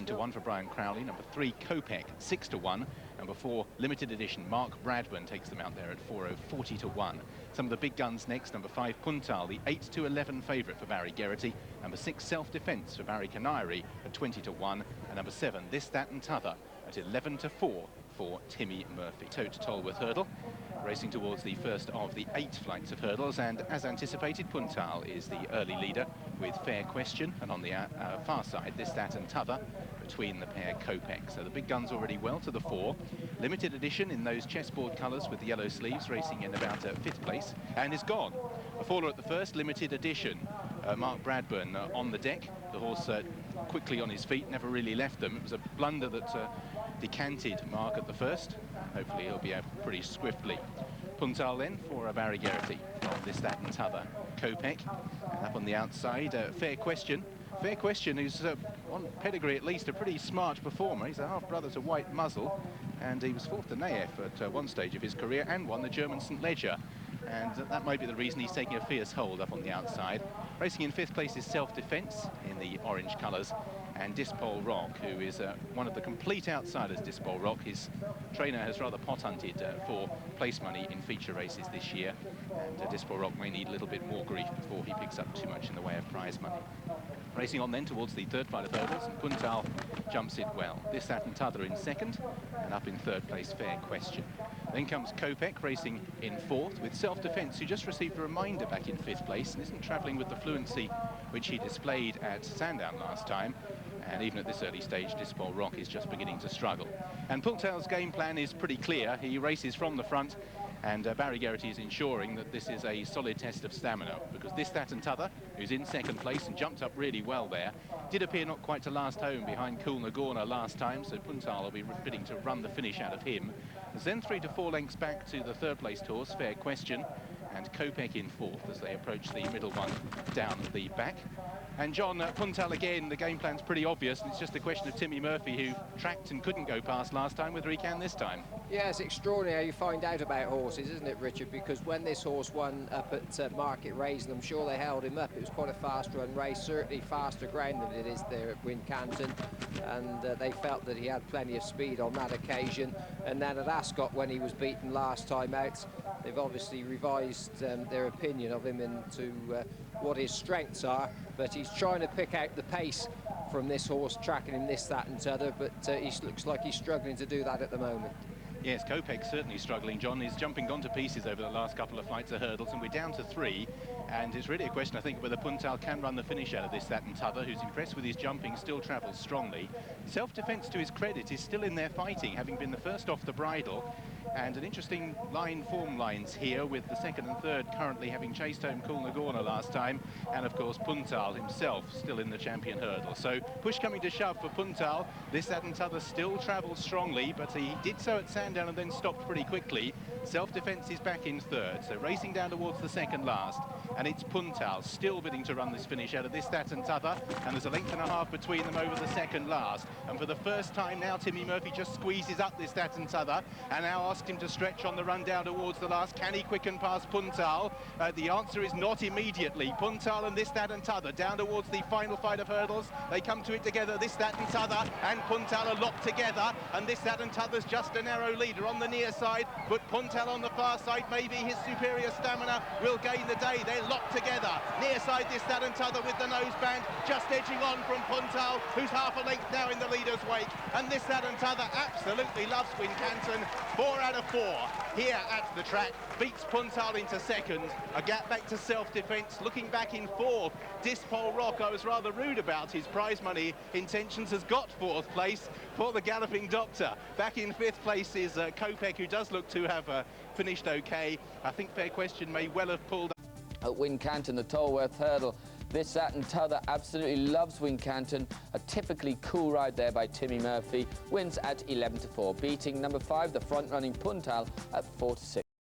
to 1 for Brian Crowley. Number 3, Kopek, 6 to 1. Number 4, limited edition, Mark Bradburn takes them out there at 4-0, 40 to 1. Some of the big guns next. Number 5, Puntal, the 8 to 11 favourite for Barry Geraghty. Number 6, Self Defence for Barry Canary at 20 to 1. And number 7, This, That and T'other at 11 to 4 for Timmy Murphy. Tote Tolworth hurdle, racing towards the first of the 8 flights of hurdles, and as anticipated, Puntal is the early leader with Fair Question, and on the far side, This, That and T'other between the pair Kopek. So the big guns already well to the fore. Limited edition in those chessboard colours with the yellow sleeves, racing in about 5th place, and is gone. A faller at the first, limited edition. Mark Bradburn on the deck. The horse quickly on his feet, never really left them. It was a blunder that decanted Mark at the first. Hopefully he'll be out pretty swiftly. Puntal then for Barry Geraghty. This, That and T'other. Kopek up on the outside. Fair Question. Fair Question, who's on pedigree at least a pretty smart performer. He's a half-brother to White Muzzle, and he was 4th to Naef at one stage of his career and won the German St Leger. And that might be the reason he's taking a fierce hold up on the outside. Racing in 5th place is Self Defence in the orange colours, and Dispole Rock, who is one of the complete outsiders. Dispole Rock, his trainer has rather pot-hunted for place money in feature races this year, and Dispole Rock may need a little bit more grief before he picks up too much in the way of prize money. Racing on then towards the 3rd flight of hurdles, and Puntal jumps it well. This, That and T'other in 2nd, and up in 3rd place, Fair Question. Then comes Kopek racing in 4th with Self Defence, who just received a reminder back in 5th place and isn't travelling with the fluency which he displayed at Sandown last time. And even at this early stage, Dispole Rock is just beginning to struggle. And Puntal's game plan is pretty clear. He races from the front, and Barry Geraghty is ensuring that this is a solid test of stamina, because This, That and T'other, who's in 2nd place and jumped up really well there, did appear not quite to last home behind Cool Nagorno last time, so Puntal will be bidding to run the finish out of him. There's then 3 to 4 lengths back to the 3rd place horse, Fair Question, and Kopek in 4th as they approach the middle one down the back. And John, Puntal again, the game plan's pretty obvious, and it's just a question of Timmy Murphy, who tracked and couldn't go past last time, whether he can this time. Yeah, it's extraordinary how you find out about horses, isn't it, Richard? Because when this horse won up at Market Raise, and I'm sure they held him up, it was quite a fast run race, certainly faster ground than it is there at Wincanton, and they felt that he had plenty of speed on that occasion. And then at Ascot, when he was beaten last time out, they've obviously revised their opinion of him into what his strengths are, but he's trying to pick out the pace from this horse, tracking him This, That and T'other, but he looks like he's struggling to do that at the moment. Yes, Kopek's certainly struggling, John. He's jumping gone to pieces over the last couple of flights of hurdles, and we're down to 3. And it's really a question, I think, whether Puntal can run the finish out of This, That and T'other, who's impressed with his jumping, still travels strongly. Self Defence, to his credit, is still in there fighting, having been the first off the bridle. And an interesting form lines here, with the 2nd and 3rd currently having chased home Cool Nagorno last time, and of course Puntal himself still in the champion hurdle. So push coming to shove for Puntal. This, That and T'other still travels strongly, but he did so at Sandown and then stopped pretty quickly. Self Defence is back in 3rd, so racing down towards the 2nd last, and it's Puntal still bidding to run this finish out of This, That and T'other, and there's a length and a half between them over the 2nd last. And for the first time now, Timmy Murphy just squeezes up This, That and T'other, and now asked him to stretch on the run down towards the last. Can he quicken past Puntal? The answer is not immediately. Puntal and This, That and T'other down towards the final fight of hurdles. They come to it together, This, That and T'other, and Puntal are locked together, and This, That and T'other's just a narrow leader on the near side, but Puntal on the far side, maybe his superior stamina will gain the day. They're locked together. Near side, This, That and T'other with the noseband, just edging on from Puntal, who's half a length now in the leader's wake. And This, That and T'other absolutely loves Wincanton. 4 out of 4 here at the track. Beats Puntal into 2nd. A gap back to Self Defence. Looking back in 4th, Dispole Rock, I was rather rude about his prize money intentions, has got 4th place for the Galloping Doctor. Back in 5th place is Kopek, who does look to have finished okay. I think Fair Question may well have pulled at Wincanton, the Tolworth hurdle. This, That and T'other absolutely loves Wincanton. A typically cool ride there by Timmy Murphy. Wins at 11 to 4, beating number 5, the front-running Puntal, at 4 to 6.